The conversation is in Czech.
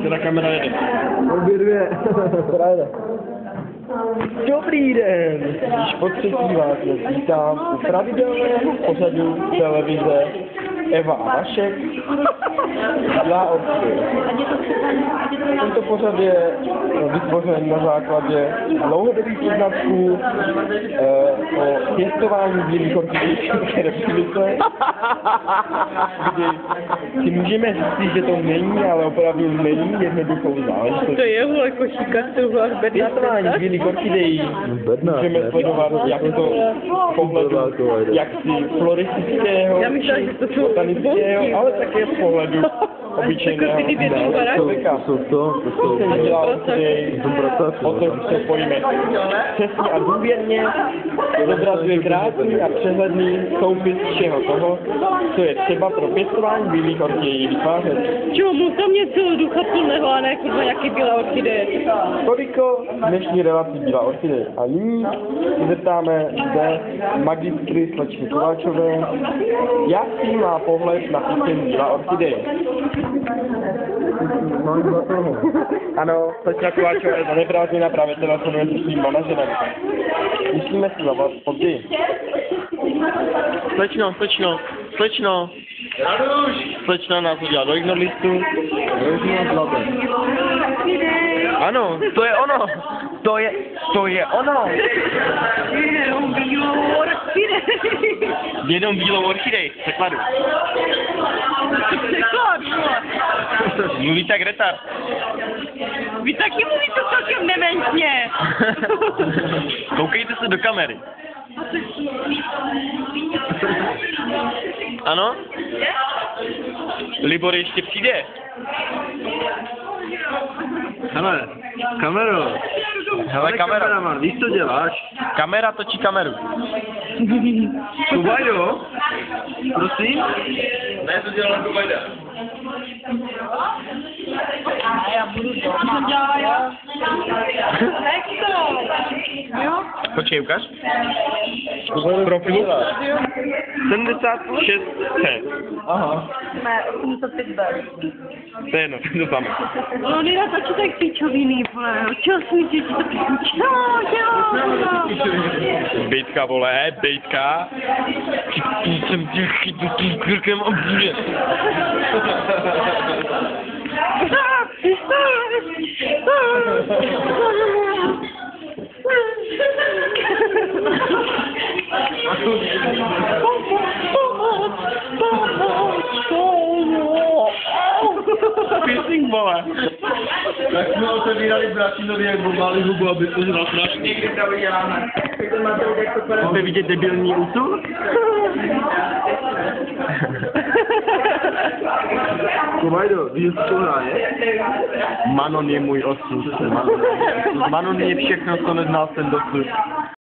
Která kamera jede? Obě dvě. Která jede? Dobrý den! Již po třetí vás vítám u pravidelného pořadu televize Eva a Vašek. Bílá orchidej. Tento pořad je vytvořen na základě dlouhodobých poznatků o pěstování bílých orchidej v České republice, kdy si můžeme říct, že to není, ale opravdu není jednoduchou záležitost. To je vole košíka, to byla bedna. Pěstování bílých orchidejí můžeme sledovat jak to z pohledu jaksi floristického, botanického, ale také z pohledu obyčejného člověka. To Se dělá orchidej, o to se pojme přesně a důvěrně, zobrazuje krásný a přehledný soupis všeho toho, co je třeba pro pěstování bílých orchidejí vytvářet. Čemu tam něco ducha plného a ne kurva nějaký bílé orchideje. Toliko dnešní relací Bílá orchidej. A nyní se zeptáme zde magistry slečny Kováčové, jaký má pohled na píseň Bílá orchidej. Ano, slečna Kováčová je zaneprázdněná, právě telefonuje se svým manažerem. Myslíme si zavolat později. Slečno. Slečna nás udělá do ignoristu. Ano, to je ono. To je ono. Jenom bílou orchidej, překladu. Mluví tak retard. Vy taky mluvíte celkem dementně. Koukejte se do kamery. Ano? Libor ještě přijde. Hele, kamero. Hele, kamera. Kameraman, víš, co děláš? Kamera točí kameru. Kubajdo? Prosím? Ne, to dělá Kubajda. Já budu to. Co dělá já? Jo? Počkej, ukaž. Profilu 76 C. Aha. Ne, 85B. To je jedno, to samé. No, Nina točí tak píčoviny, vole. Čeho smíte, že to píču? Bejtka, vole, bejtka. Jsem tě chytl tím krkem a bude. Písnik, vole. Tak jsme otevírali Bratinovi, jak bomali hubu, aby to zral strašný. Chcete vidět debilní úsud? Kubajdo, víš, co to hraje? Manon je můj osud. Manon je všechno, co neznal jsem dosud.